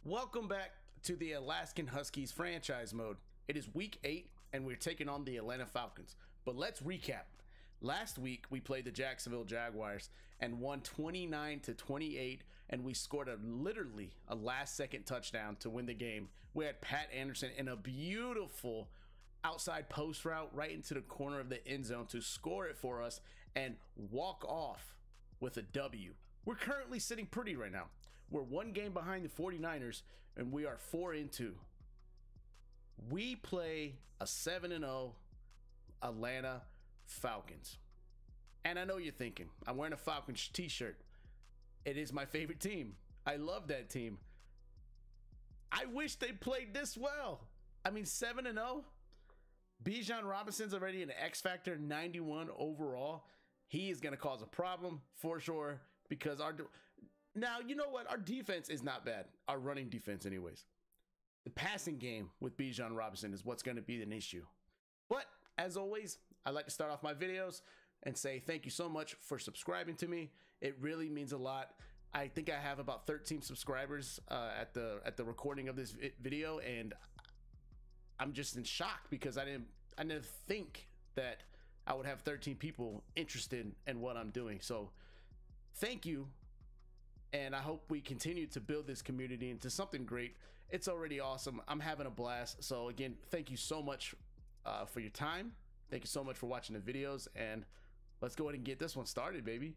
Welcome back to the Alaskan Huskies franchise mode. It is week 8 and we're taking on the Atlanta Falcons. But let's recap. Last week we played the Jacksonville Jaguars and won 29-28, and we scored literally a last second touchdown to win the game. We had Pat Anderson in a beautiful outside post route right into the corner of the end zone to score it for us and walk off with a W. We're currently sitting pretty right now. We're one game behind the 49ers, and we are 4-2. We play a 7-0 Atlanta Falcons. And I know you're thinking, I'm wearing a Falcons t-shirt. It is my favorite team. I love that team. I wish they played this well. I mean, 7-0. Bijan Robinson's already an X Factor, 91 overall. He is going to cause a problem for sure, because now, you know what? Our defense is not bad. Our running defense anyways. The passing game with Bijan Robinson is what's going to be an issue. But as always, I like to start off my videos and say thank you so much for subscribing to me. It really means a lot. I think I have about 13 subscribers at the recording of this video, and I'm just in shock because I didn't think that I would have 13 people interested in what I'm doing. So thank you. And I hope we continue to build this community into something great. It's already awesome. I'm having a blast. So again, thank you so much for your time. Thank you so much for watching the videos, and let's go ahead and get this one started, baby.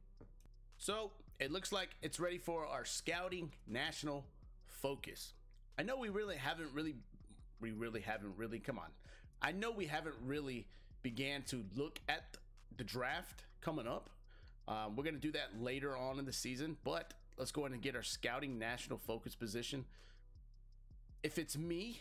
So it looks like it's ready for our scouting national focus. I know we haven't really, come on. I know we haven't really began to look at the draft coming up. We're going to do that later on in the season, but let's go ahead and get our scouting national focus position. If it's me,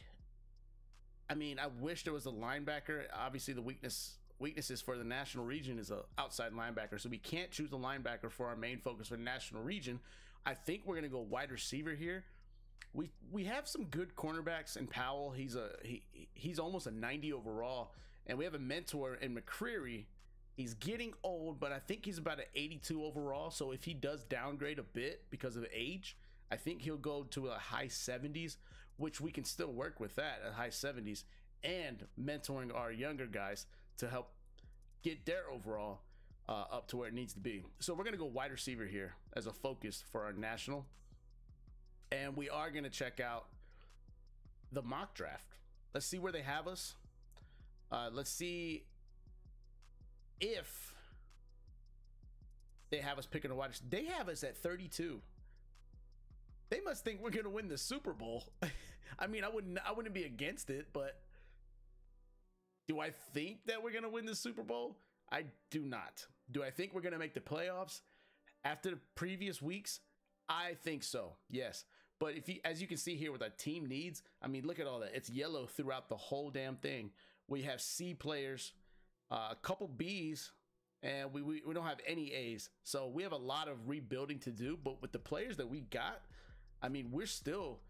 I mean, I wish there was a linebacker. Obviously, the weaknesses for the national region is a outside linebacker, so we can't choose a linebacker for our main focus for the national region. I think we're going to go wide receiver here. We have some good cornerbacks in Powell. He's almost a 90 overall, and we have a mentor in McCreary. He's getting old, but I think he's about an 82 overall. So if he does downgrade a bit because of age, I think he'll go to a high 70s, which we can still work with that at high 70s, and mentoring our younger guys to help get their overall up to where it needs to be. So we're going to go wide receiver here as a focus for our national. And we are going to check out the mock draft. Let's see where they have us. Let's see if they have us picking a wide receiver. They have us at 32. They must think we're going to win the Super Bowl. I mean, I wouldn't be against it, but do I think that we're going to win the Super Bowl? I do not. Do I think we're going to make the playoffs after the previous weeks? I think so. Yes. But as you can see here with our team needs, I mean, look at all that. It's yellow throughout the whole damn thing. We have C players, a couple B's, and we don't have any A's. So we have a lot of rebuilding to do, but with the players that we got, I mean, we're still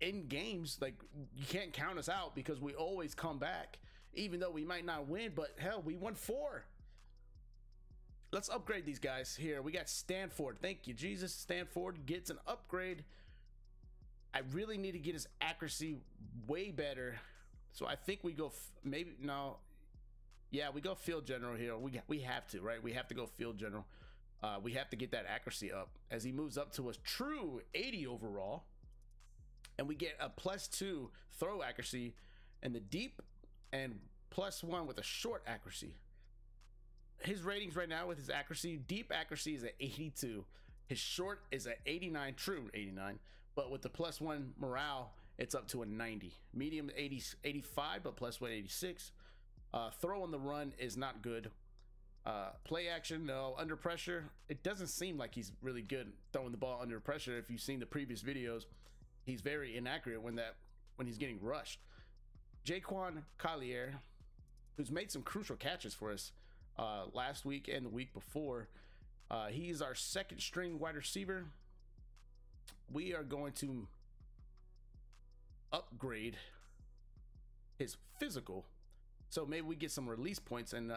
in games. Like, you can't count us out because we always come back, even though we might not win, but hell, we won 4. Let's upgrade these guys here. We got Stanford. Thank you, Jesus. Stanford gets an upgrade. I really need to get his accuracy way better. So I think we go we go field general here. We have to, right? We have to go field general. We have to get that accuracy up as he moves up to a true 80 overall. And we get a +2 throw accuracy and the deep, and +1 with a short accuracy. His ratings right now with his accuracy, deep accuracy is at 82. His short is at 89, true 89. But with the +1 morale, it's up to a 90. Medium 80, 85, but +1 86. Throw on the run is not good. Play action, no. Under pressure, it doesn't seem like he's really good throwing the ball under pressure. If you've seen the previous videos, he's very inaccurate when he's getting rushed. Jaquan Collier, who's made some crucial catches for us last week and the week before. He's our second string wide receiver. We are going to upgrade his physical, so maybe we get some release points, and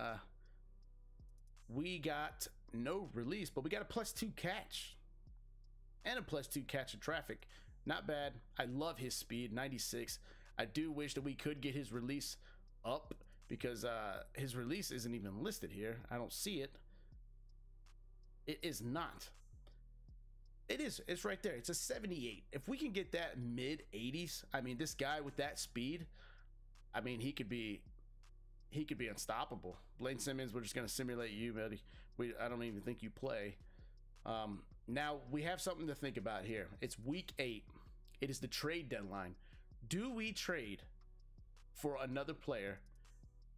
we got no release, but we got a +2 catch. and a +2 catch of traffic. Not bad. I love his speed, 96. I do wish that we could get his release up because his release isn't even listed here. I don't see it. It is not. It is. It's right there. It's a 78. If we can get that mid 80s, I mean, this guy with that speed, I mean, he could be unstoppable. Blaine Simmons, we're just gonna simulate you, buddy. I don't even think you play. Now we have something to think about here. It's week 8. It is the trade deadline. Do we trade for another player?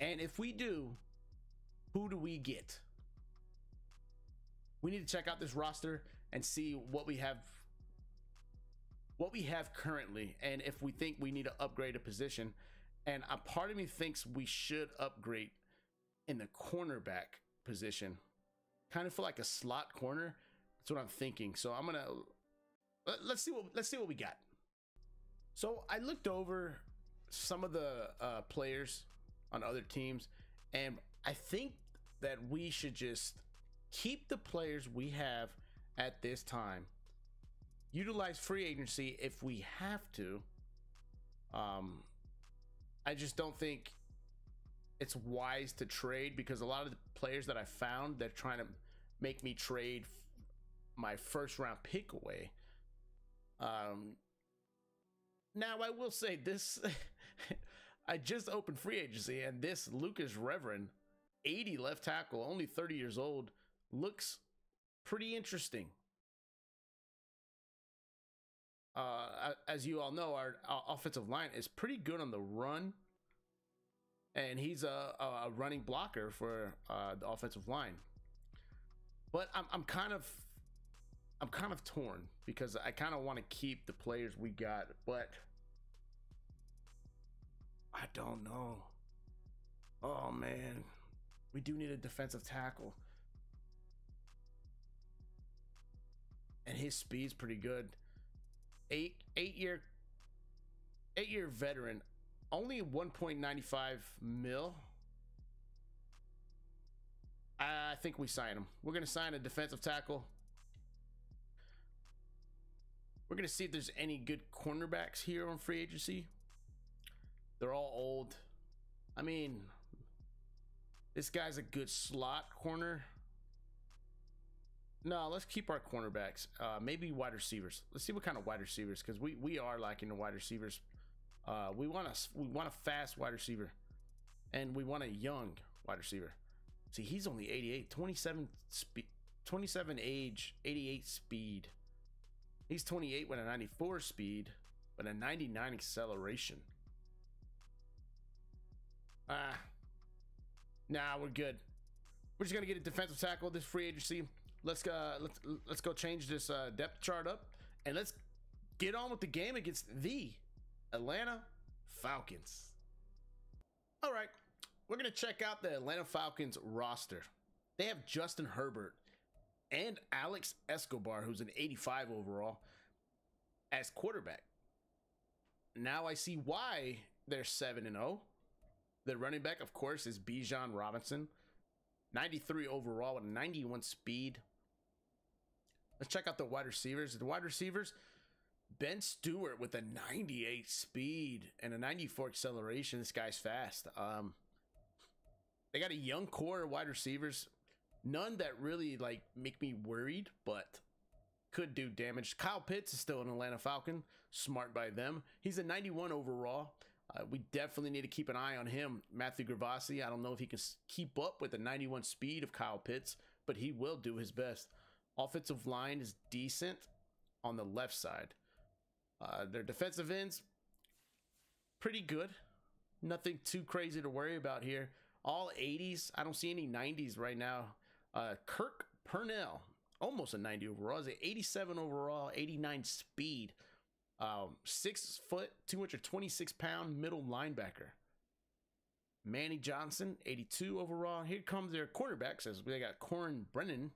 And if we do, who do we get? We need to check out this roster and see what we have currently, and if we think we need to upgrade a position. And a part of me thinks we should upgrade in the cornerback position, kind of for like a slot corner. That's what I'm thinking. So I'm gonna let's see what we got. So I looked over some of the players on other teams, and I think that we should just keep the players we have at this time. Utilize free agency if we have to. I just don't think it's wise to trade because a lot of the players that I found, they're trying to make me trade my first round pick away. Now I will say this, I just opened free agency, and this Lucas Reverend, 80 left tackle, only 30 years old, looks pretty interesting. As you all know, our offensive line is pretty good on the run, and he's a running blocker for the offensive line. But I'm kind of torn because I kind of want to keep the players we got, but I don't know. Oh man, we do need a defensive tackle, and his speed's pretty good. Eight year veteran, only 1.95 mil. I think we sign him. We're gonna sign a defensive tackle. We're gonna see if there's any good cornerbacks here on free agency. They're all old. I mean, this guy's a good slot corner. No, let's keep our cornerbacks. Maybe wide receivers. Let's see what kind of wide receivers, because we are lacking the wide receivers. We want a fast wide receiver, and we want a young wide receiver. See, he's only 88, 27 speed, 27 age, 88 speed. He's 28 with a 94 speed, but a 99 acceleration. Nah, we're good. We're just gonna get a defensive tackle this free agency. Let's go change this depth chart up, and let's get on with the game against the Atlanta Falcons. All right, we're gonna check out the Atlanta Falcons roster. They have Justin Herbert and Alex Escobar, who's an 85 overall, as quarterback. Now I see why they're 7-0. The running back, of course, is Bijan Robinson, 93 overall with 91 speed. Let's check out the wide receivers. The wide receivers, Ben Stewart with a 98 speed and a 94 acceleration. This guy's fast. They got a young core of wide receivers. None that really like make me worried, but could do damage. Kyle Pitts is still an Atlanta Falcon. Smart by them. He's a 91 overall. We definitely need to keep an eye on him. Matthew Gravasi, I don't know if he can keep up with the 91 speed of Kyle Pitts, but he will do his best. Offensive line is decent on the left side. Their defensive ends, pretty good. Nothing too crazy to worry about here. All 80s. I don't see any 90s right now. Kirk Purnell, almost a 90 overall. Is an 87 overall, 89 speed. 6 foot, 226 pound middle linebacker. Manny Johnson, 82 overall. Here comes their cornerbacks, as they got Corin Brennan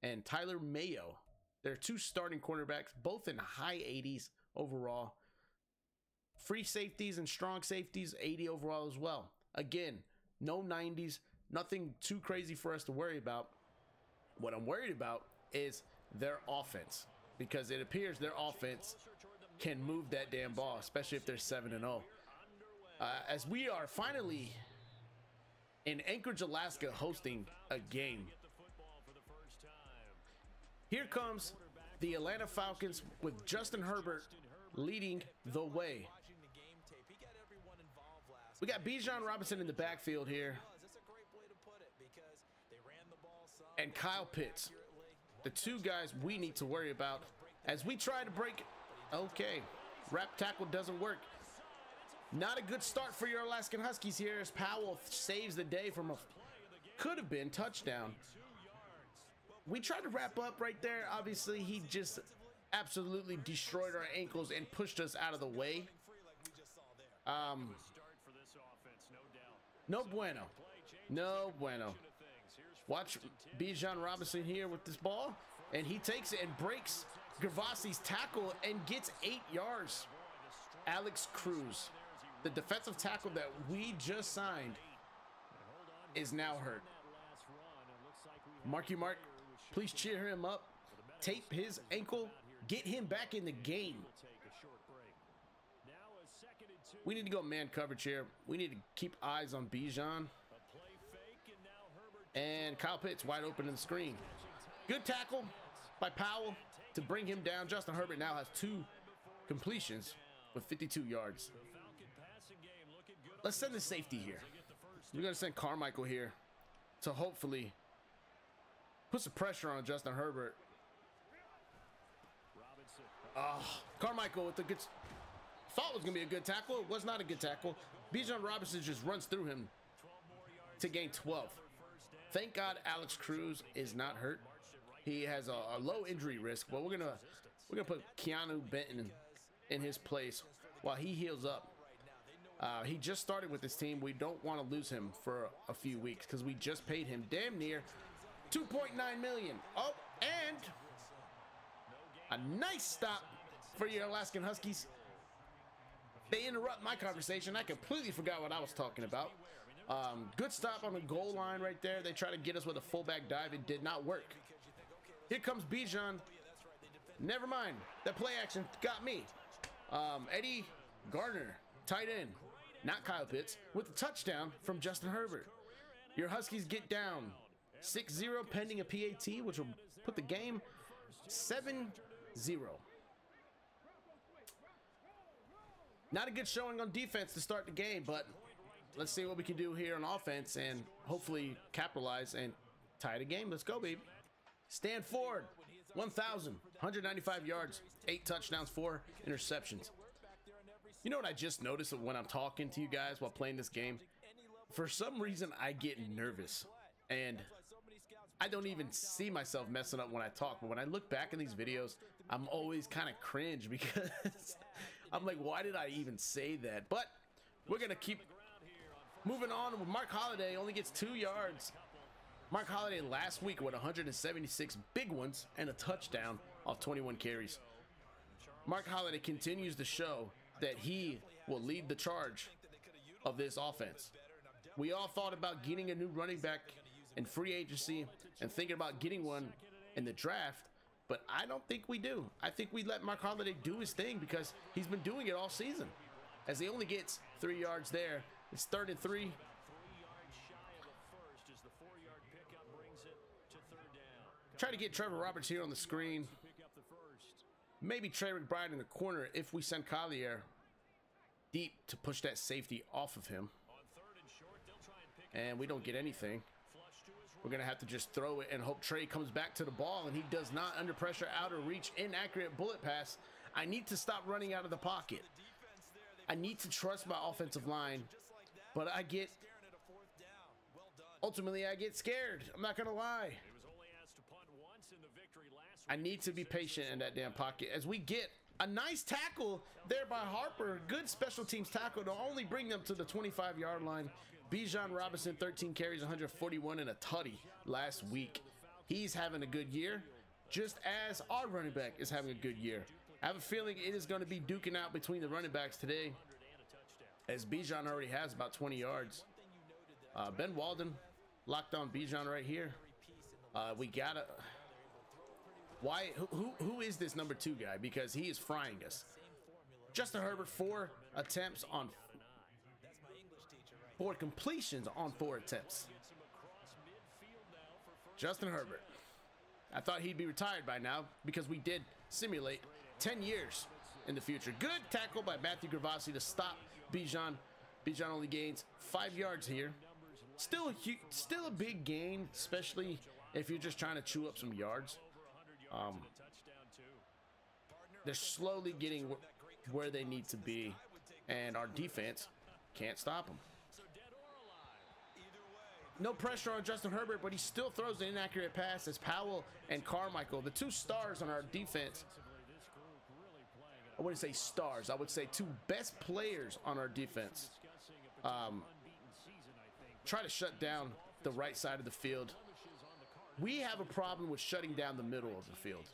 and Tyler Mayo. They're two starting cornerbacks, both in high 80s overall. Free safeties and strong safeties, 80 overall as well. Again, no 90s, nothing too crazy for us to worry about. What I'm worried about is their offense, because it appears their offense can move that damn ball, especially if they're 7-0. As we are finally in Anchorage, Alaska, hosting a game. Here comes the Atlanta Falcons with Justin Herbert leading the way. We got Bijan Robinson in the backfield here, and Kyle Pitts, the two guys we need to worry about as we try to break. Okay, wrap tackle doesn't work. Not a good start for your Alaskan Huskies here as Powell saves the day from a could have been touchdown. We tried to wrap up right there. Obviously, he just absolutely destroyed our ankles and pushed us out of the way. No bueno. No bueno. Watch Bijan Robinson here with this ball, and he takes it and breaks Gervasi's tackle and gets 8 yards. Alex Cruz, the defensive tackle that we just signed, is now hurt. Marky Mark, please cheer him up, tape his ankle, get him back in the game. We need to go man coverage here. We need to keep eyes on Bijan. And Kyle Pitts wide open in the screen. Good tackle by Powell to bring him down. Justin Herbert now has 2 completions with 52 yards. Let's send the safety here. We're going to send Carmichael here to hopefully put some pressure on Justin Herbert. Carmichael with the good, thought it was going to be a good tackle. It was not a good tackle. Bijan Robinson just runs through him to gain 12. Thank God Alex Cruz is not hurt. He has a low injury risk, but we're gonna put Keanu Benton in his place while he heals up. He just started with this team. We don't want to lose him for a few weeks because we just paid him damn near $2.9 million. Oh, and a nice stop for your Alaskan Huskies. They interrupt my conversation. I completely forgot what I was talking about. Good stop on the goal line right there. They try to get us with a fullback dive. It did not work. Here comes Bijan. Never mind. That play action got me. Eddie Gardner, tight end, not Kyle Pitts, with a touchdown from Justin Herbert. Your Huskies get down 6-0 pending a PAT, which will put the game 7-0. Not a good showing on defense to start the game, but let's see what we can do here on offense and hopefully capitalize and tie the game. Let's go, baby. Stan Ford, 1,195 yards, 8 touchdowns, 4 interceptions. You know what I just noticed when I'm talking to you guys while playing this game? For some reason, I get nervous. And I don't even see myself messing up when I talk. But when I look back in these videos, I'm always kind of cringe because I'm like, why did I even say that? But we're going to keep moving on. Mark Holiday only gets 2 yards. Mark Holiday last week with 176 big ones and a touchdown off 21 carries. Mark Holiday continues to show that he will lead the charge of this offense. We all thought about getting a new running back in free agency and thinking about getting one in the draft, but I don't think we do. I think we let Mark Holiday do his thing because he's been doing it all season. As he only gets 3 yards there, it's 3rd and 3. Try to get Trevor Roberts here on the screen. Maybe Trey McBride in the corner if we send Collier deep to push that safety off of him. And we don't get anything. We're going to have to just throw it and hope Trey comes back to the ball, and he does not. Under pressure, out of reach, inaccurate bullet pass. I need to stop running out of the pocket. I need to trust my offensive line, but ultimately I get scared. I'm not going to lie. I need to be patient in that damn pocket as we get a nice tackle there by Harper. Good special teams tackle to only bring them to the 25-yard line. Bijan Robinson, 13 carries, 141 and a tutty last week. He's having a good year, just as our running back is having a good year. I have a feeling it is going to be duking out between the running backs today, as Bijan already has about 20 yards. Ben Walden locked on Bijan right here. We gotta Why? Who is this number 2 guy? Because he is frying us. Justin Herbert, 4 attempts on 4 completions on 4 attempts. Justin Herbert. I thought he'd be retired by now because we did simulate 10 years in the future. Good tackle by Matthew Gravasi to stop Bijan. Bijan only gains 5 yards here. Still a big gain, especially if you're just trying to chew up some yards. They're slowly getting where they need to be, and our defense can't stop them. No pressure on Justin Herbert, but he still throws an inaccurate pass as Powell and Carmichael, the 2 stars on our defense. I wouldn't say stars. I would say 2 best players on our defense. Try to shut down the right side of the field. We have a problem with shutting down the middle of the field.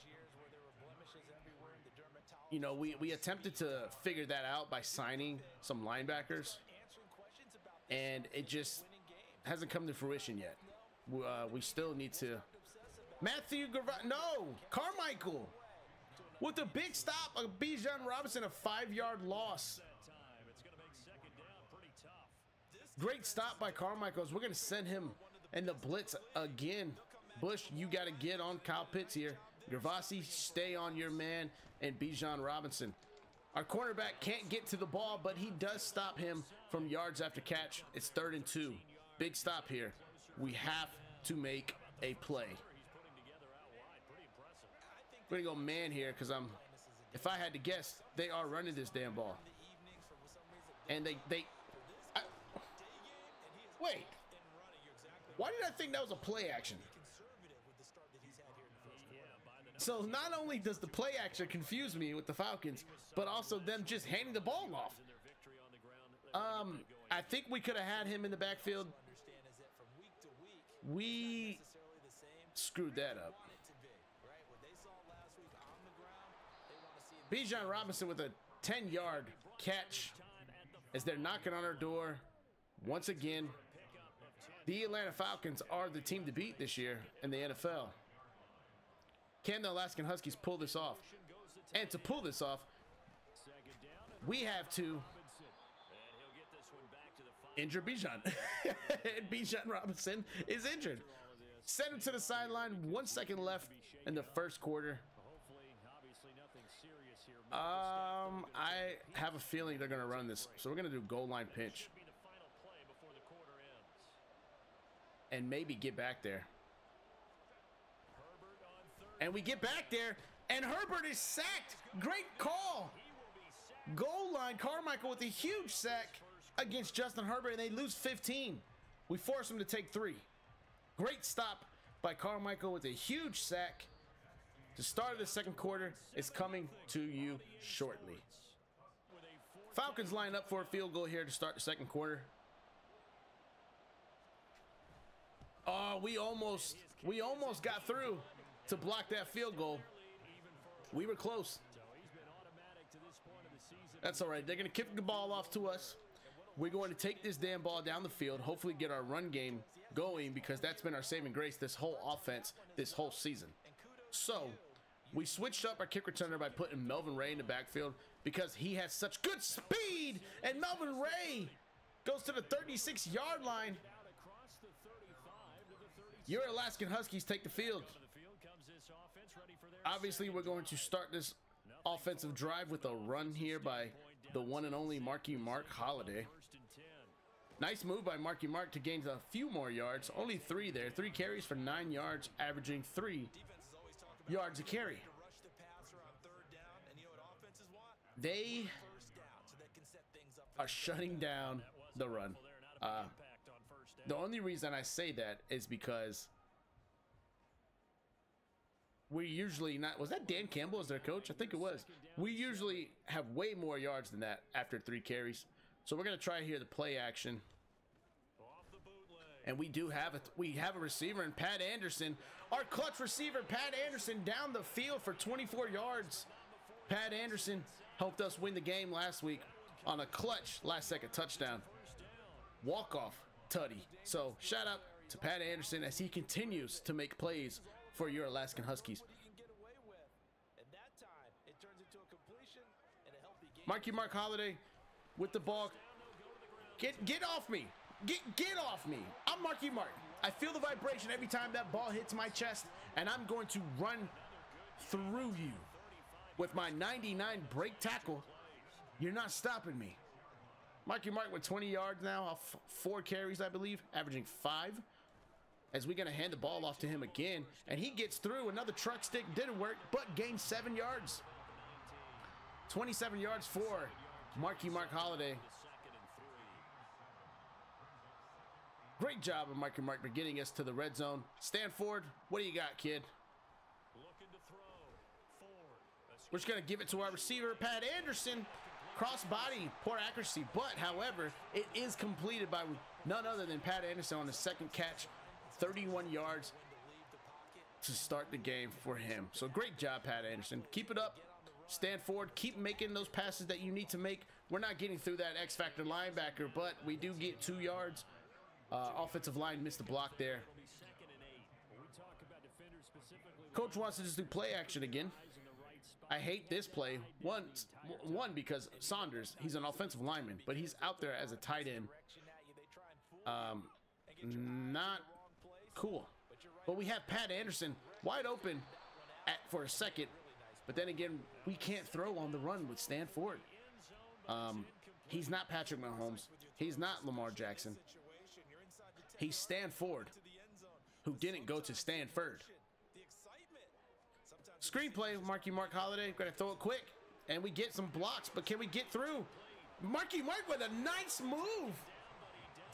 You know, we attempted to figure that out by signing some linebackers, and it just hasn't come to fruition yet. We still need to. No, Carmichael with the big stop of Bijan Robinson, a 5-yard loss. Great stop by Carmichael. We're going to send him in the blitz again. Bush, you got to get on Kyle Pitts here. Gravasi, stay on your man, and Bijan Robinson. Our cornerback can't get to the ball, but he does stop him from yards after catch. It's 3rd and 2. Big stop here. We have to make a play. We're going to go man here because if I had to guess, they are running this damn ball. And wait. Why did I think that was a play action? So not only does the play action confuse me with the Falcons, but also them just handing the ball off. I think we could have had him in the backfield. We screwed that up. Bijan Robinson with a 10-yard catch as they're knocking on our door once again. The Atlanta Falcons are the team to beat this year in the NFL. Can the Alaskan Huskies pull this off? And to pull this off, we have to injure Bijan. And Bijan Robinson is injured. Send him to the sideline. 1 second left in the first quarter. I have a feeling they're going to run this. So we're going to do goal line pinch. And maybe get back there. And we get back there, and Herbert is sacked. Great call. Goal line, Carmichael with a huge sack against Justin Herbert, and they lose 15. We force them to take 3. Great stop by Carmichael with a huge sack. The start of the second quarter is coming to you shortly. Falcons line up for a field goal here to start the second quarter. Oh, we almost got through to block that field goal. We were close. That's all right. They're going to kick the ball off to us. We're going to take this damn ball down the field, hopefully get our run game going, because that's been our saving grace this whole offense, this whole season. So we switched up our kick returner by putting Melvin Ray in the backfield because he has such good speed, and Melvin Ray goes to the 36-yard line. Your Alaskan Huskies take the field. Obviously, we're going to start this offensive drive with a run here by the one and only Marky Mark Holiday. Nice move by Marky Mark to gain a few more yards. Only 3 there. 3 carries for 9 yards, averaging 3 yards a carry. They are shutting down the run. The only reason I say that is because we usually not. Was that Dan Campbell as their coach? I think it was. We usually have way more yards than that after 3 carries. So we're going to try here the play action. And we do have it. We have a receiver in Pat Anderson. Our clutch receiver, Pat Anderson, down the field for 24 yards. Pat Anderson helped us win the game last week on a clutch last-second touchdown. Walk-off tutty. So shout out to Pat Anderson as he continues to make plays for your Alaskan Huskies. Mark Holiday with the ball. Get off me. Get off me. I'm Marky Mark. I feel the vibration every time that ball hits my chest, and I'm going to run through you with my 99 break tackle. You're not stopping me. Marky Mark with 20 yards now off 4 carries, I believe, averaging 5. As we're going to hand the ball off to him again, and he gets through. Another truck stick didn't work, but gained 7 yards. 27 yards for Marky Mark Holiday. Great job of Marky Mark for getting us to the red zone. Stanford, what do you got, kid? We're just going to give it to our receiver, Pat Anderson. Cross body, poor accuracy, but however, it is completed by none other than Pat Anderson on the second catch. 31 yards to start the game for him. So great job, Pat Anderson. Keep it up. Stanford, keep making those passes that you need to make. We're not getting through that X Factor linebacker, but we do get 2 yards. Offensive line missed the block there. Coach wants to just do play action again. I hate this play. One because Saunders, he's an offensive lineman, but he's out there as a tight end. Not cool. But we have Pat Anderson wide open for a second. But then again, we can't throw on the run with Stanford. He's not Patrick Mahomes. He's not Lamar Jackson. He's Stanford, who didn't go to Stanford. Screenplay, Marky Mark Holiday. Gonna throw it quick, and we get some blocks, but can we get through? Marky Mark with a nice move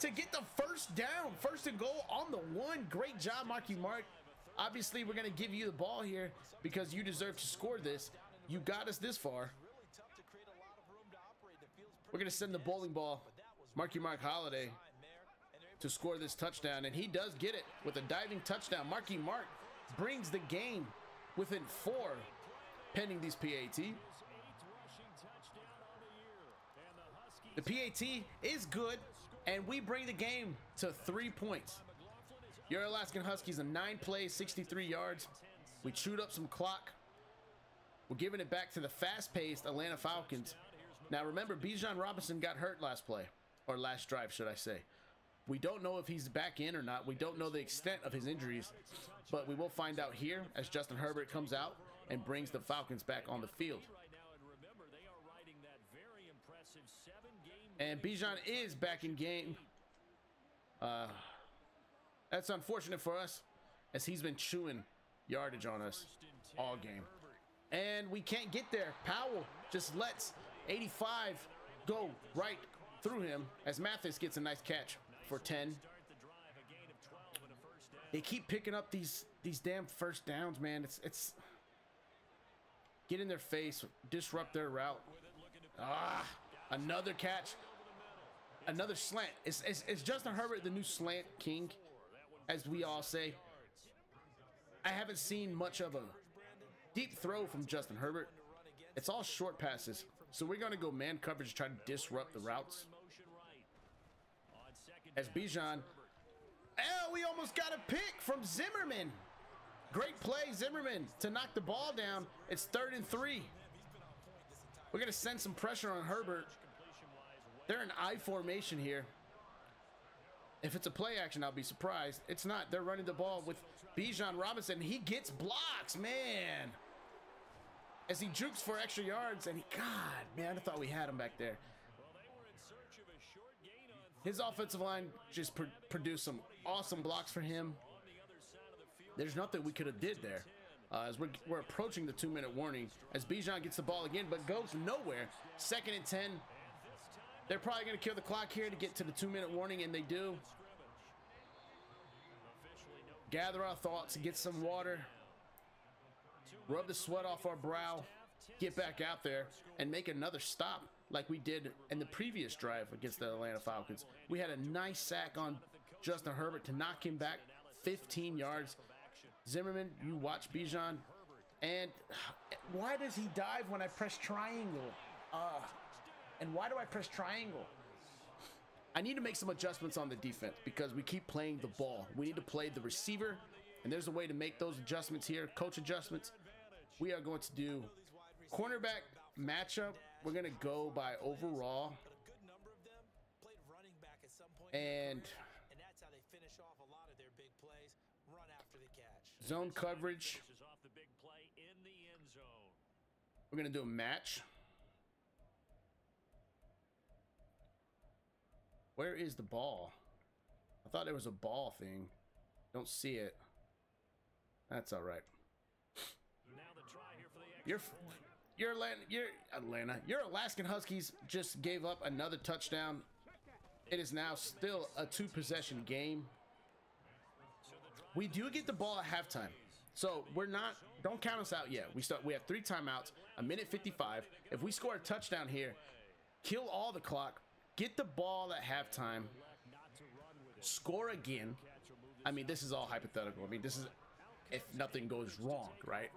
to get the first down, first and goal on the 1. Great job, Marky Mark. Obviously, we're gonna give you the ball here because you deserve to score this. You got us this far. We're gonna send the bowling ball, Marky Mark Holiday, to score this touchdown, and he does get it with a diving touchdown. Marky Mark brings the game within 4 pending these PAT. The PAT is good, and we bring the game to 3 points. Your Alaskan Huskies, a 9 plays, 63 yards. We chewed up some clock. We're giving it back to the fast-paced Atlanta Falcons. Now remember, Bijan Robinson got hurt last play, or last drive, should I say. We don't know if he's back in or not. We don't know the extent of his injuries, but we will find out here as Justin Herbert comes out and brings the Falcons back on the field. And Bijan is back in game. That's unfortunate for us, as he's been chewing yardage on us all game. And we can't get there. Powell just lets 85 go right through him as Mathis gets a nice catch for 10. They keep picking up these damn first downs, man. It's get in their face, disrupt their route. Another catch, another slant. Is Justin Herbert the new slant king, as we all say? I haven't seen much of a deep throw from Justin Herbert. It's all short passes. So we're gonna go man coverage to try to disrupt the routes. As Bijan, we almost got a pick from Zimmerman. Great play, Zimmerman, to knock the ball down. It's 3rd and 3. We're gonna send some pressure on Herbert. They're in I formation here. If it's a play action, I'll be surprised. It's not. They're running the ball with Bijan Robinson. He gets blocks, man. As he jukes for extra yards, and God, man, I thought we had him back there. His offensive line just produced some awesome blocks for him. There's nothing we could have did there. As we're approaching the 2-minute warning, as Bijan gets the ball again, but goes nowhere. 2nd and 10. They're probably going to kill the clock here to get to the 2-minute warning, and they do. Gather our thoughts, get some water, rub the sweat off our brow, get back out there, and make another stop like we did in the previous drive against the Atlanta Falcons. We had a nice sack on Justin Herbert to knock him back 15 yards. Zimmerman, you watch Bijan, and why does he dive when I press triangle? And why do I press triangle? I need to make some adjustments on the defense because we keep playing the ball. We need to play the receiver, and there's a way to make those adjustments here, coach adjustments. We are going to do cornerback matchup, we're gonna go by overall, and that's how they finish off a lot of their big plays. Run after the catch. Zone coverage. We're gonna do a match. Where is the ball? I thought there was a ball thing. Don't see it. That's all right. Your Alaskan Huskies just gave up another touchdown. It is now still a 2-possession game. We do get the ball at halftime, so don't count us out yet. We have 3 timeouts, a minute 55. If we score a touchdown here, kill all the clock, get the ball at halftime, score again. I mean, this is all hypothetical. I mean, this is if nothing goes wrong, right?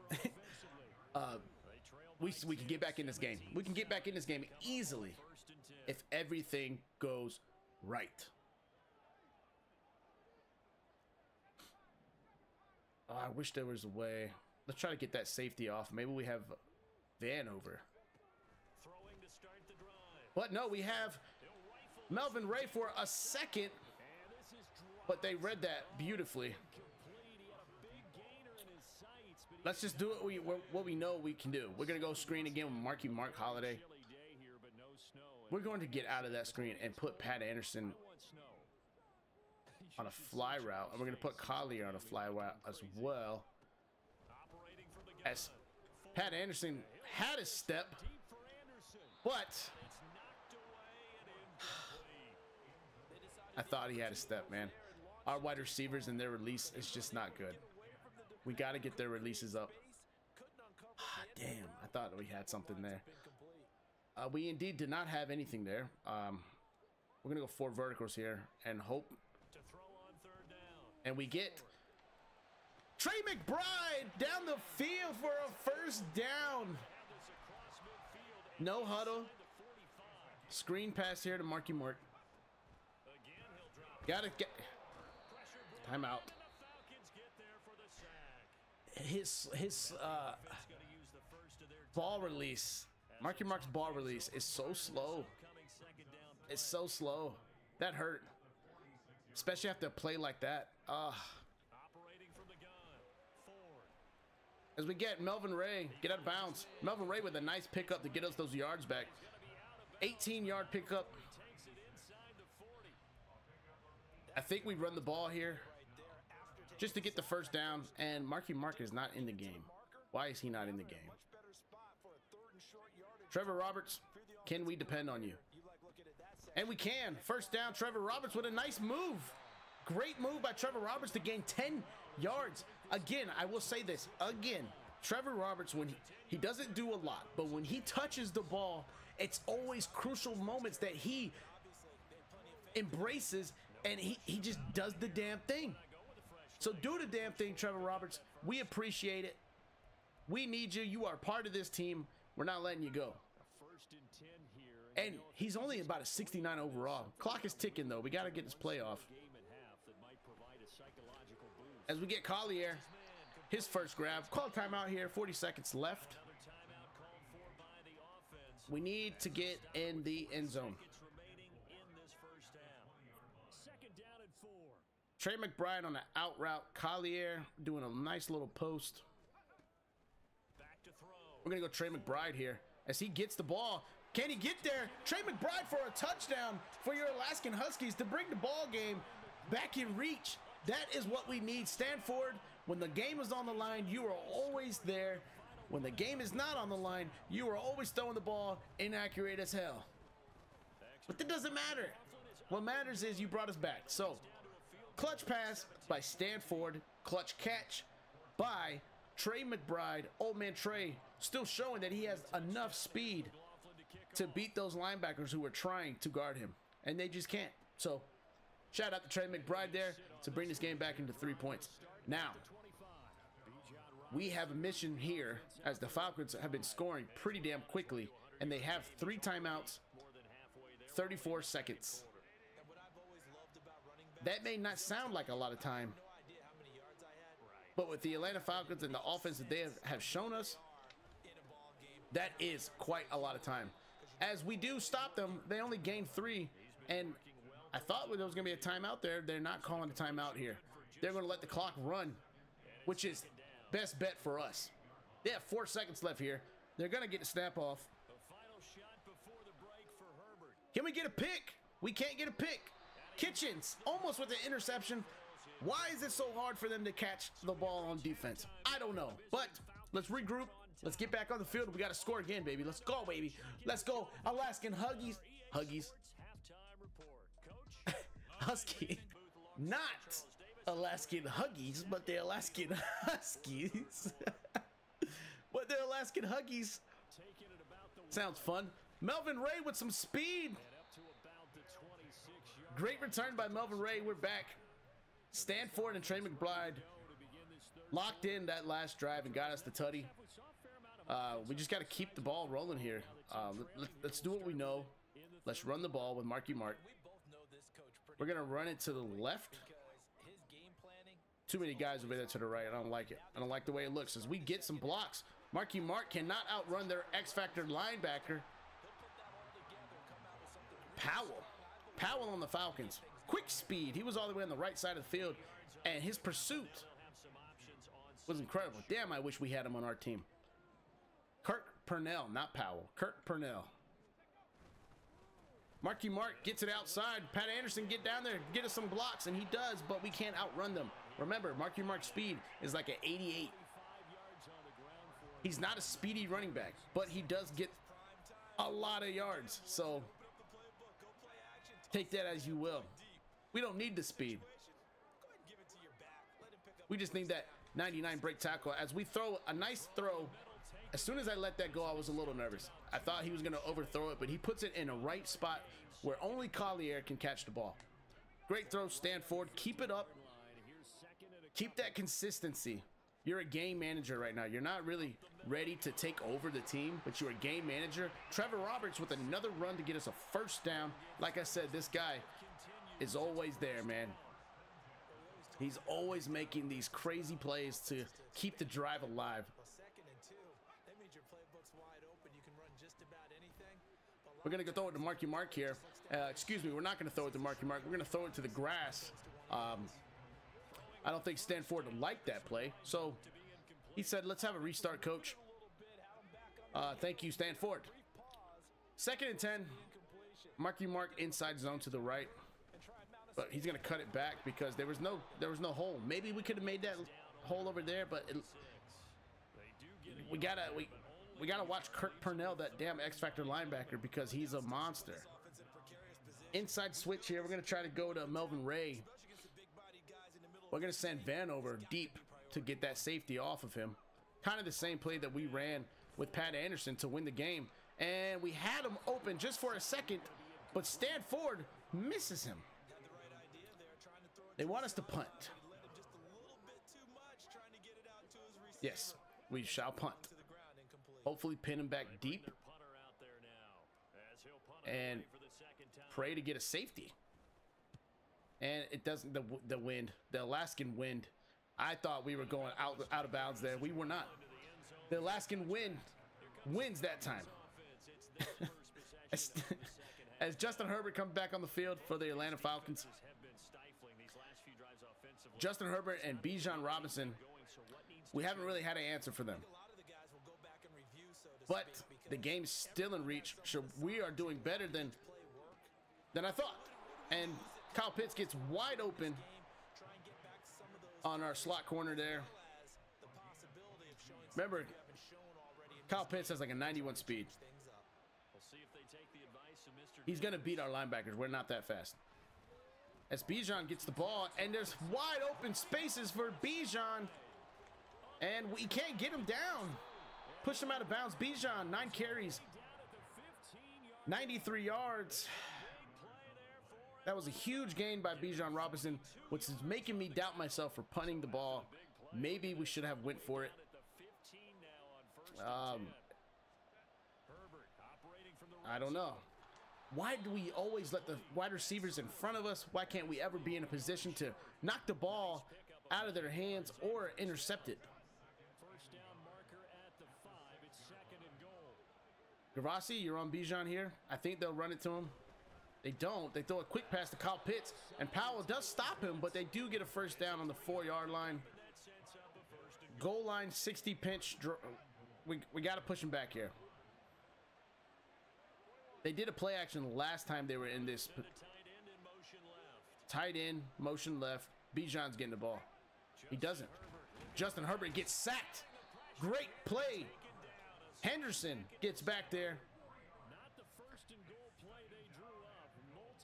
We can get back in this game. We can get back in this game easily if everything goes right. Oh, I wish there was a way. Let's try to get that safety off. Maybe we have Van over. But no, we have Melvin Ray for a second. But they read that beautifully. Let's just do what we know we can do. We're going to go screen again with Mark Holiday. We're going to get out of that screen and put Pat Anderson on a fly route. And we're going to put Collier on a fly route as well. As Pat Anderson had a step, but I thought he had a step, man. Our wide receivers and their release is just not good. We got to get their releases up. Damn, I thought we had something there. We indeed did not have anything there. We're gonna go 4 verticals here and hope. And we get Trey McBride down the field for a first down. No huddle. Screen pass here to Mark. Gotta get timeout. His ball release, Mark's ball release is so slow. It's so slow. That hurt, especially after a play like that. As we get Melvin Ray, get out of bounds. Melvin Ray with a nice pickup to get us those yards back. 18-yard pickup. I think we run the ball here just to get the first down, and Mark is not in the game. Why is he not in the game? Trevor Roberts, can we depend on you? And we can. First down, Trevor Roberts with a nice move. Great move by Trevor Roberts to gain 10 yards. Again, I will say this. Again, Trevor Roberts, when he doesn't do a lot, but when he touches the ball, it's always crucial moments that he embraces, and he just does the damn thing. So do the damn thing, Trevor Roberts. We appreciate it. We need you. You are part of this team. We're not letting you go. And he's only about a 69 overall. Clock is ticking, though. We got to get this play off. As we get Collier, his first grab. Call timeout here. 40 seconds left. We need to get in the end zone. Trey McBride on the out route. Collier doing a nice little post. We're going to go Trey McBride here. As he gets the ball, can he get there? Trey McBride for a touchdown for your Alaskan Huskies to bring the ball game back in reach. That is what we need. Stanford, when the game is on the line, you are always there. When the game is not on the line, you are always throwing the ball inaccurate as hell. But that doesn't matter. What matters is you brought us back. So, clutch pass by Stanford. Clutch catch by Trey McBride. Old man Trey still showing that he has enough speed to beat those linebackers who were trying to guard him. And they just can't. So, shout out to Trey McBride there to bring this game back into 3 points. Now, we have a mission here as the Falcons have been scoring pretty damn quickly. And they have 3 timeouts, 34 seconds. That may not sound like a lot of time, but with the Atlanta Falcons and the offense that they have shown us, That is quite a lot of time. As we do stop them, they only gain 3, and I thought there was going to be a timeout there. They're not calling a timeout here. They're going to let the clock run, which is best bet for us. They have 4 seconds left here. They're going to get the snap off. Can we get a pick? We can't get a pick. Kitchens almost with the interception. Why is it so hard for them to catch the ball on defense? I don't know, but let's regroup. Let's get back on the field. We got to score again, baby. Let's go, baby. Let's go. Alaskan Huggies. Huggies. Husky. Not Alaskan Huggies, but the Alaskan Huskies. But the Alaskan Huggies. Sounds fun. Melvin Ray with some speed. Great return by Melvin Ray. We're back. Stanford and Trey McBride locked in that last drive and got us the tutty. We just got to keep the ball rolling here. Let's do what we know. Let's run the ball with Marky Mark. We're going to run it to the left. Too many guys over there to the right. I don't like it. I don't like the way it looks. As we get some blocks, Marky Mark cannot outrun their X-Factor linebacker. Powell on the Falcons. Quick speed. He was all the way on the right side of the field, and his pursuit was incredible. Damn, I wish we had him on our team. Kirk Purnell, not Powell. Kirk Purnell. Marky Mark gets it outside. Pat Anderson, get down there, get us some blocks, and he does, but we can't outrun them. Remember, Marky Mark's speed is like an 88. He's not a speedy running back, but he does get a lot of yards. So take that as you will. We don't need the speed. We just need that 99 break tackle. As we throw a nice throw, as soon as I let that go, I was a little nervous. I thought he was going to overthrow it, but he puts it in a right spot where only Collier can catch the ball. Great throw, Stanford. Keep it up. Keep that consistency. You're a game manager right now. You're not really ready to take over the team, but you're a game manager. Trevor Roberts with another run to get us a first down. Like I said, this guy is always there, man. He's always making these crazy plays to keep the drive alive. We're going to go throw it to Marky Mark here. Excuse me, we're not going to throw it to Marky Mark. We're going to throw it to the grass. I don't think Stanford liked that play. So he said, let's have a restart, coach. Thank you, Stanford. 2nd and 10. Marky Mark inside zone to the right. But he's going to cut it back because there was no hole. Maybe we could have made that hole over there, but we gotta watch Kirk Purnell, that damn X-Factor linebacker, because he's a monster. Inside switch here. We're going to try to go to Melvin Ray. We're going to send Van over deep to get that safety off of him. Kind of the same play that we ran with Pat Anderson to win the game. And we had him open just for a second, but Stanford misses him. They want us to punt. Yes, we shall punt. Hopefully pin him back deep and pray to get a safety. And it doesn't, the wind, the Alaskan wind. I thought we were going out of bounds there. We were not. The Alaskan wind wins that time. As Justin Herbert comes back on the field for the Atlanta Falcons. Justin Herbert and Bijan Robinson, we haven't really had an answer for them. But the game's still in reach. So we are doing better than I thought. And Kyle Pitts gets wide open on our slot corner there. Remember, Kyle Pitts has like a 91 speed. He's going to beat our linebackers. We're not that fast. As Bijan gets the ball, and there's wide open spaces for Bijan. And we can't get him down. Push him out of bounds. Bijan, 9 carries. 93 yards. That was a huge gain by Bijan Robinson, which is making me doubt myself for punting the ball. Maybe we should have went for it. I don't know. Why do we always let the wide receivers in front of us? Why can't we ever be in a position to knock the ball out of their hands or intercept it? Gavassi, you're on Bijan here. I think they'll run it to him. They don't. They throw a quick pass to Kyle Pitts, and Powell does stop him, but they do get a first down on the 4-yard line. Goal line, 60 pinch. We got to push him back here. They did a play action last time they were in this. Tight end, motion left. Bijan's getting the ball. He doesn't. Justin Herbert gets sacked. Great play. Henderson gets back there.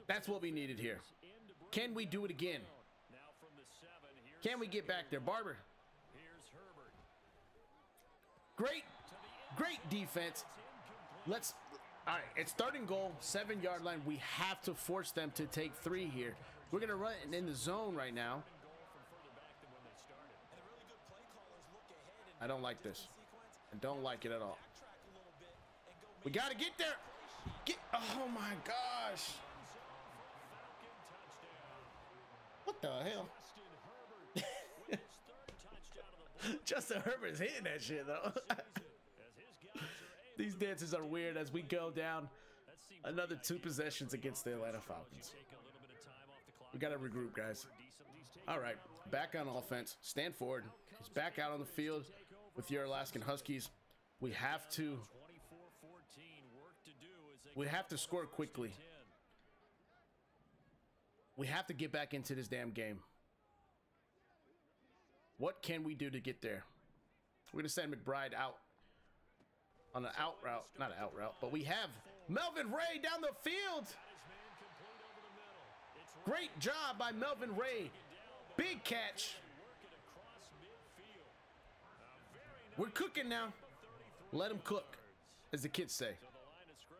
That's what we needed here. Can we do it again? Can we get back there? Barber. Great defense. All right, it's 3rd and goal, 7-yard line. We have to force them to take 3 here. We're going to run in the zone right now. I don't like this. I don't like it at all. We got to get there. Oh my gosh. What the hell? Justin Herbert is hitting that shit though. These dances are weird as we go down another 2 possessions against the Atlanta Falcons. We got to regroup, guys. All right, back on offense. Stand forward. He's back out on the field with your Alaskan Huskies. We have to score quickly. We have to get back into this damn game. What can we do to get there? We're going to send McBride out on an out route. Not an out route, but we have Melvin Ray down the field. Great job by Melvin Ray. Big catch. We're cooking now. Let him cook, as the kids say.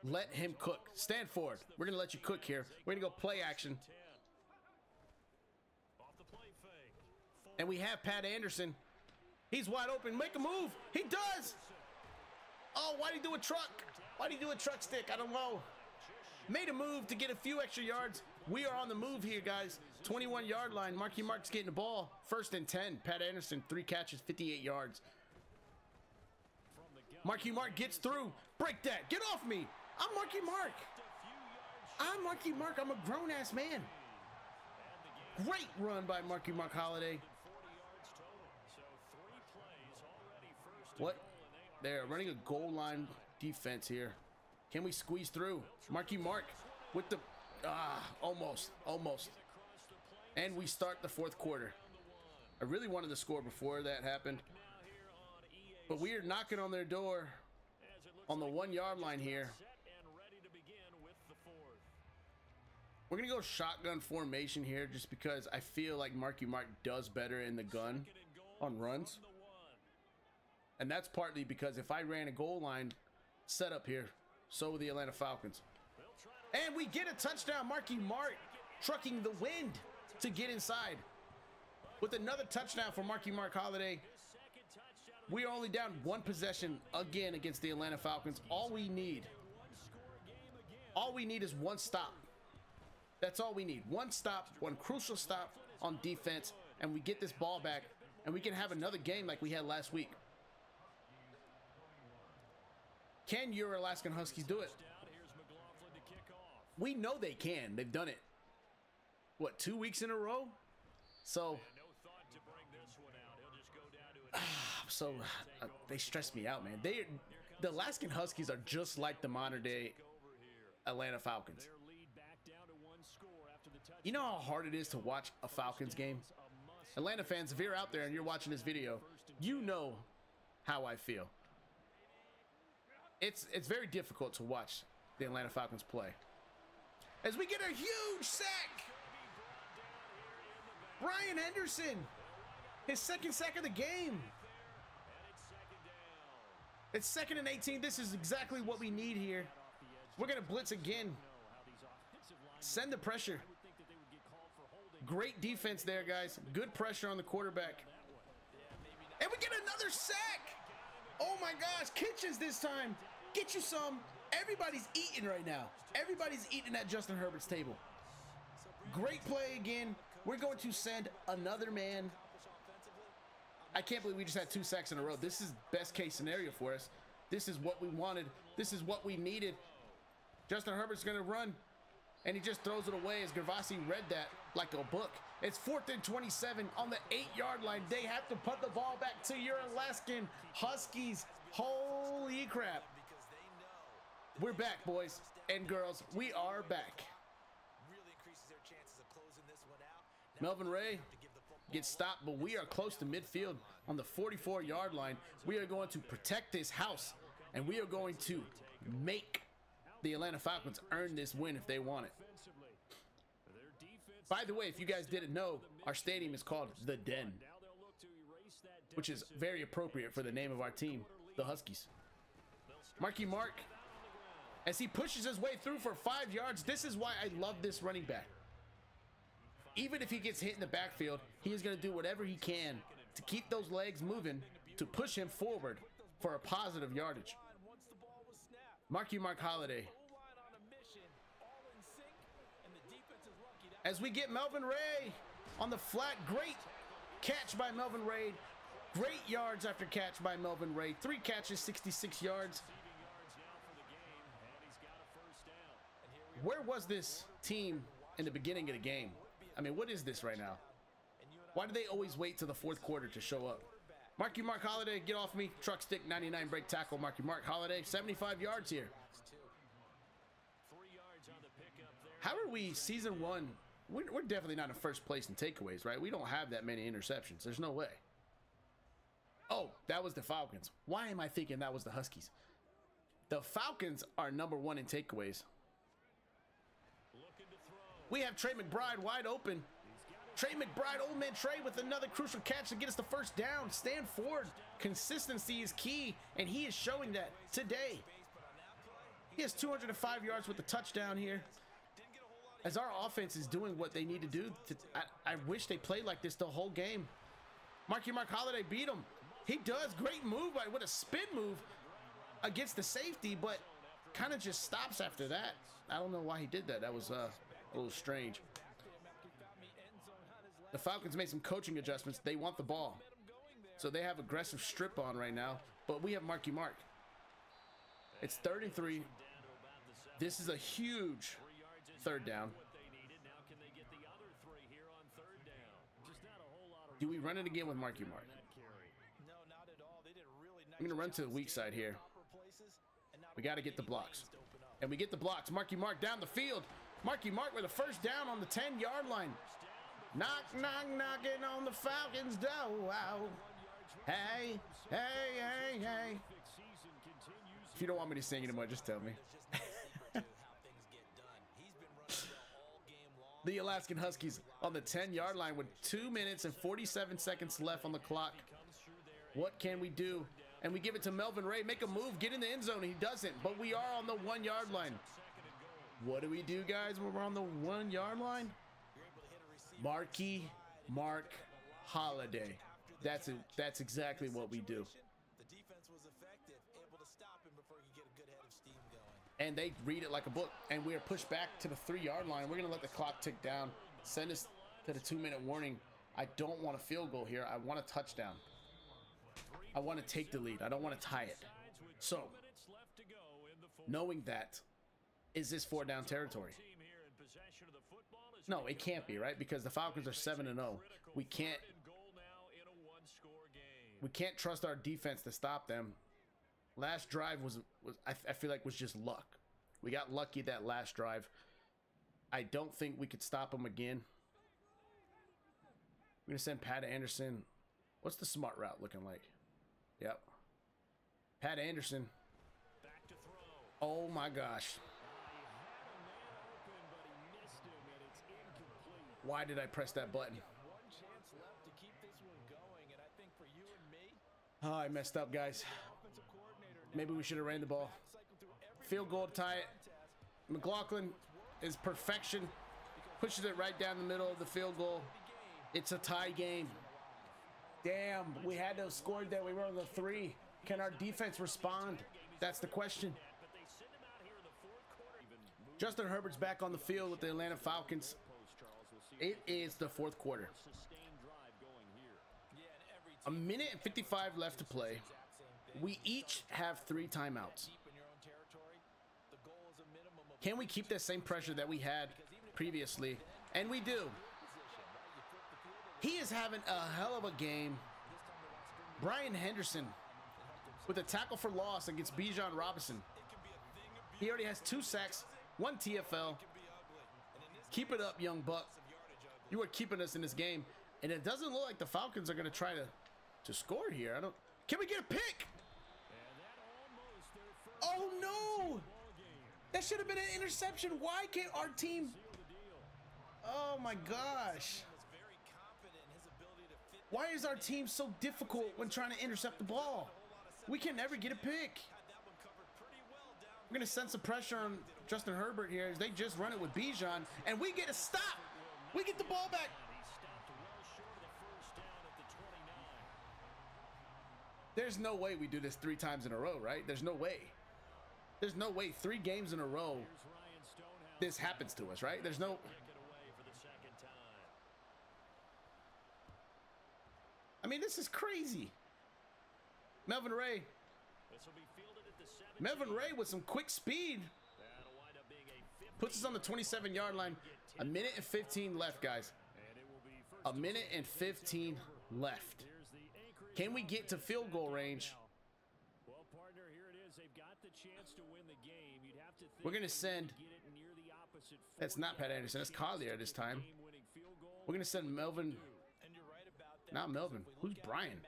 Let him cook. Stand forward. We're going to let you cook here. We're going to go play action. And we have Pat Anderson. He's wide open. Make a move. He does. Oh, why'd he do a truck? Why'd he do a truck stick? I don't know. Made a move to get a few extra yards. We are on the move here, guys. 21-yard line. Marky Mark's getting the ball. 1st and 10. Pat Anderson, 3 catches, 58 yards. Marky Mark gets through. Break that. Get off me. I'm Marky Mark. I'm Marky Mark. I'm a grown-ass man. Great run by Marky Mark Holiday. What? They're running a goal line defense here. Can we squeeze through? Marky Mark with the... almost. And we start the 4th quarter. I really wanted to score before that happened. But we are knocking on their door on the 1-yard line here. We're going to go shotgun formation here just because I feel like Marky Mark does better in the gun on runs. And that's partly because if I ran a goal line setup here, so will the Atlanta Falcons. And we get a touchdown. Marky Mark trucking the wind to get inside. With another touchdown for Marky Mark Holiday. We are only down 1 possession again against the Atlanta Falcons. All we need is 1 stop. That's all we need. 1 stop, 1 crucial stop on defense, and we get this ball back, and we can have another game like we had last week. Can your Alaskan Huskies do it? We know they can. They've done it. What, 2 weeks in a row? So they stress me out, man. The Alaskan Huskies are just like the modern day Atlanta Falcons. You know how hard it is to watch a Falcons game? Atlanta fans, if you're out there and you're watching this video, you know how I feel. It's very difficult to watch the Atlanta Falcons play. As we get a huge sack. Brian Henderson, his 2nd sack of the game. It's 2nd and 18. This is exactly what we need here. We're going to blitz again. Send the pressure. Great defense there, guys. Good pressure on the quarterback. And we get another sack. Oh my gosh, Kitchens this time. Get you some. Everybody's eating right now. Everybody's eating at Justin Herbert's table. Great play again. We're going to send another man. I can't believe we just had 2 sacks in a row. This is best case scenario for us. This is what we wanted This is what we needed. Justin Herbert's going to run, and he just throws it away as Gervasi read that like a book. It's 4th and 27 on the 8-yard line. They have to put the ball back to your Alaskan Huskies. Holy crap. We're back, boys and girls. We are back. Melvin Ray gets stopped, but we are close to midfield on the 44-yard line. We are going to protect this house, and we are going to make the Atlanta Falcons earn this win if they want it. By the way, if you guys didn't know, our stadium is called The Den, which is very appropriate for the name of our team, the Huskies. Marky Mark, as he pushes his way through for 5 yards. This is why I love this running back. Even if he gets hit in the backfield, he is going to do whatever he can to keep those legs moving, to push him forward for a positive yardage. Marky Mark Holiday. As we get Melvin Ray on the flat. Great catch by Melvin Ray. Great yards after catch by Melvin Ray. 3 catches, 66 yards. Where was this team in the beginning of the game? I mean, what is this right now? Why do they always wait till the 4th quarter to show up? Marky Mark Holiday, get off me. Truck stick, 99 break tackle. Marky Mark Holiday, 75 yards here. How are we season 1? We're definitely not in first place in takeaways, right? We don't have that many interceptions. There's no way. Oh, that was the Falcons. Why am I thinking that was the Huskies? The Falcons are #1 in takeaways. We have Trey McBride wide open. Trey McBride, old man Trey, with another crucial catch to get us the first down. Stand forward. Consistency is key, and he is showing that today. He has 205 yards with the touchdown here. As our offense is doing what they need to do, I wish they played like this the whole game. Marky Mark Holiday beat him. He does. Great move with a spin move against the safety, but kind of just stops after that. I don't know why he did that. That was a little strange. The Falcons made some coaching adjustments. They want the ball, so they have aggressive strip on right now, but we have Marky Mark. It's 3rd and 3. This is a huge 3rd down. Do we run it again with Marky Mark? I'm going to run to the weak side here. We got to get the blocks. And we get the blocks. Marky Mark down the field. Marky Mark with a first down on the 10-yard line. Knock, knock, knocking on the Falcons' door. Wow. Hey, hey, hey, hey. If you don't want me to sing anymore, just tell me. The Alaskan Huskies on the 10-yard line with 2 minutes and 47 seconds left on the clock. What can we do? And we give it to Melvin Ray. Make a move. Get in the end zone. He doesn't. But we are on the 1-yard line. What do we do, guys, when we're on the 1-yard line? Marky Mark Holiday. That's it. That's exactly what we do. And they read it like a book. And we are pushed back to the 3-yard line. We're going to let the clock tick down. Send us to the 2-minute warning. I don't want a field goal here. I want a touchdown. I want to take the lead. I don't want to tie it. So, knowing that, is this 4-down territory? No, it can't be, right? Because the Falcons are 7-0. We can't trust our defense to stop them. Last drive was I feel like was just luck. We got lucky that last drive. I don't think we could stop them again. We're gonna send Pat Anderson. What's the smart route looking like? Yep. Pat Anderson. Oh my gosh. Why did I press that button? Oh, I messed up, guys. Maybe we should have ran the ball. Field goal to tie it. McLaughlin is perfection. Pushes it right down the middle of the field goal. It's a tie game. Damn, we had to have scored that. We were on the 3. Can our defense respond? That's the question. Justin Herbert's back on the field with the Atlanta Falcons. It is the 4th quarter. 1 minute and 55 left to play. We each have 3 timeouts. Can we keep that same pressure that we had previously? And we do. He is having a hell of a game. Brian Henderson with a tackle for loss against Bijan Robinson. He already has 2 sacks, 1 TFL. Keep it up, young buck. You are keeping us in this game. And it doesn't look like the Falcons are going to try to score here. Can we get a pick? Oh, no. That should have been an interception. Why can't our team? Oh, my gosh. Why is our team so difficult when trying to intercept the ball? We can never get a pick. We're going to send some pressure on Justin Herbert here as they just run it with Bijan, and we get a stop. We get the ball back. There's no way we do this 3 times in a row, right? There's no way. There's no way 3 games in a row this happens to us, right? There's no... I mean, this is crazy. Melvin Ray with some quick speed puts us on the 27-yard line. 1:15 left, guys. 1:15 left. Can we get to field goal range? We're going to send... That's not Pat Anderson. That's Collier this time. We're going to send Melvin... Not Melvin. Who's Brian?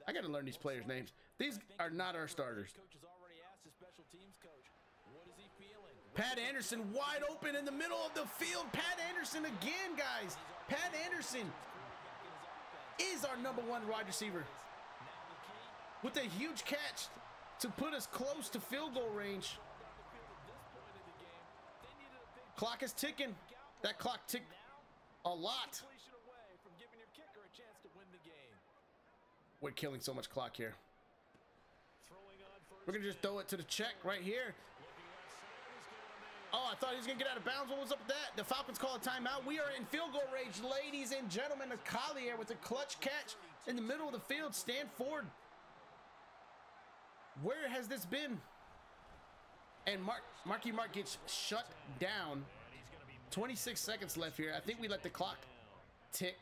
I got to learn these players' names. These are not our starters. Pat Anderson wide open in the middle of the field. Pat Anderson again, guys. Pat Anderson is our #1 wide receiver with a huge catch to put us close to field goal range. Clock is ticking. That clock ticked a lot. We're killing so much clock here. We're going to just throw it to the check right here. Oh, I thought he was going to get out of bounds. What was up with that? The Falcons call a timeout. We are in field goal range, ladies and gentlemen. Collier with a clutch catch in the middle of the field. Stand forward. Where has this been? And Marky Mark gets shut down. 26 seconds left here. I think we let the clock tick.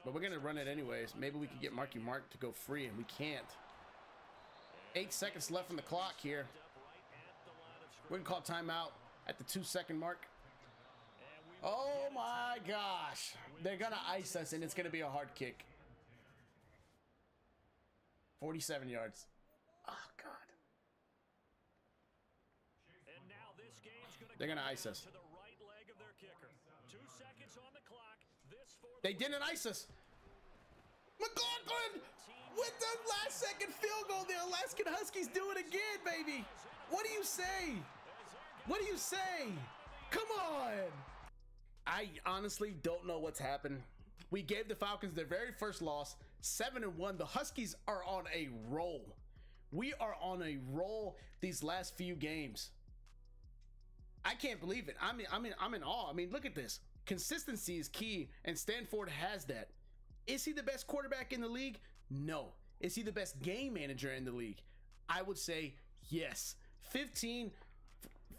But we're going to run it anyways. Maybe we could get Marky Mark to go free, and we can't. 8 seconds left on the clock here. We're going to call timeout at the 2-second mark. Oh my gosh. They're going to ice us, and it's going to be a hard kick. 47 yards. Oh, God. They're going to ice us. They didn't ice us. McLaughlin with the last-second field goal. The Alaskan Huskies do it again, baby. What do you say? What do you say? Come on. I honestly don't know what's happened. We gave the Falcons their very first loss, 7-1. The Huskies are on a roll. We are on a roll these last few games. I can't believe it. I'm in awe. I mean, look at this. Consistency is key, and Stanford has that. Is he the best quarterback in the league? No. Is he the best game manager in the league? I would say yes. 15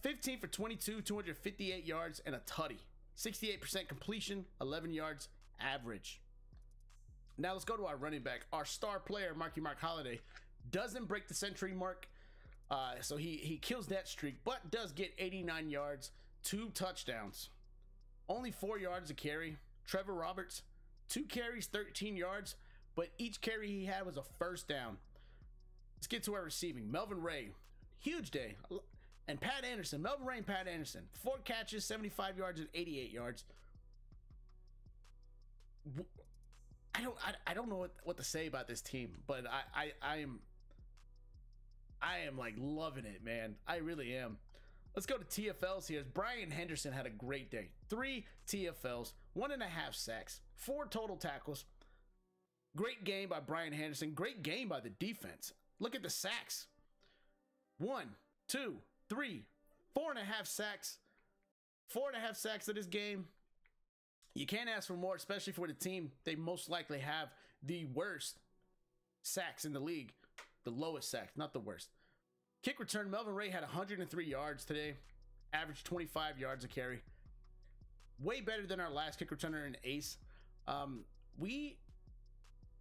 for 22, 258 yards, and a tutty. 68% completion, 11 yards average. Now let's go to our running back. Our star player, Marky Mark Holiday, doesn't break the century mark, so he kills that streak, but does get 89 yards, 2 touchdowns. Only 4 yards a carry. Trevor Roberts, 2 carries, 13 yards, but each carry he had was a first down. Let's get to our receiving. Melvin Ray, huge day. And Pat Anderson, Melvin Ray and Pat Anderson, 4 catches, 75 yards and 88 yards. I don't know what to say about this team, but I am like loving it, man. I really am. Let's go to TFLs here. Brian Henderson had a great day. 3 TFLs, 1.5 sacks, 4 total tackles. Great game by Brian Henderson. Great game by the defense. Look at the sacks. 1, 2, 3, 4.5 sacks. 4.5 sacks of this game. You can't ask for more, especially for the team. They most likely have the worst sacks in the league. The lowest sacks, not the worst. Kick return, Melvin Ray had 103 yards today. Averaged 25 yards a carry. Way better than our last kick returner in Ace. We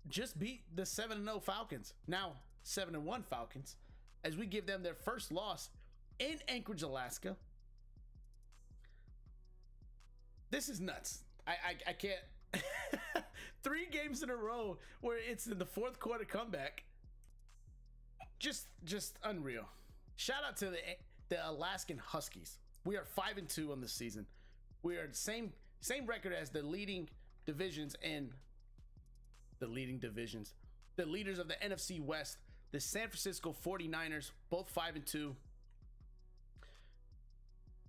just beat the 7-0 Falcons. Now 7-1 Falcons, as we give them their first loss in Anchorage, Alaska. This is nuts. I can't. 3 games in a row where it's in the fourth quarter comeback. Just unreal. Shout out to the Alaskan Huskies. We are 5-2 on this season. We are same record as the leading divisions in the leaders of the NFC West. The San Francisco 49ers, both 5-2.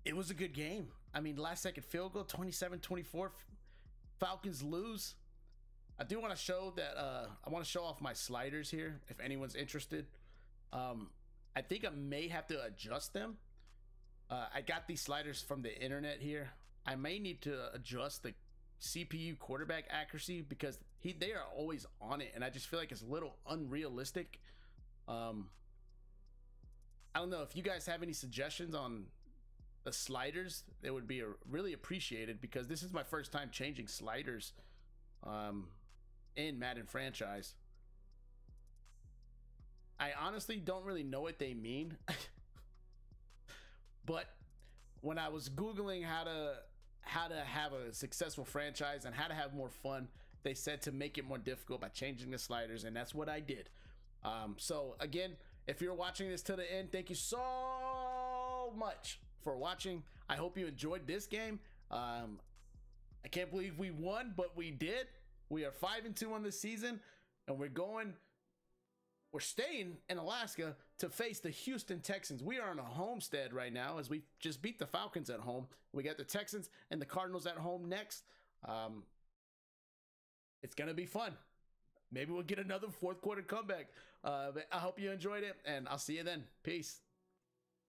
It was a good game. I mean, last second field goal, 27-24. Falcons lose. I do want to show that I want to show off my sliders here if anyone's interested. I think I may have to adjust them. I got these sliders from the internet here. I may need to adjust the CPU quarterback accuracy because they are always on it, and I just feel like it's a little unrealistic. I don't know if you guys have any suggestions on the sliders. It would be really appreciated because this is my first time changing sliders in Madden franchise. I honestly don't really know what they mean. But when I was Googling how to have a successful franchise and how to have more fun, they said to make it more difficult by changing the sliders, and that's what I did. So again, if you're watching this to the end, thank you so much for watching. I hope you enjoyed this game. I can't believe we won, but we did. We are 5-2 on this season, and we're staying in Alaska to face the Houston Texans. We are on a homestead right now as we just beat the Falcons at home. We got the Texans and the Cardinals at home next. It's going to be fun. Maybe we'll get another fourth quarter comeback. But I hope you enjoyed it, and I'll see you then. Peace.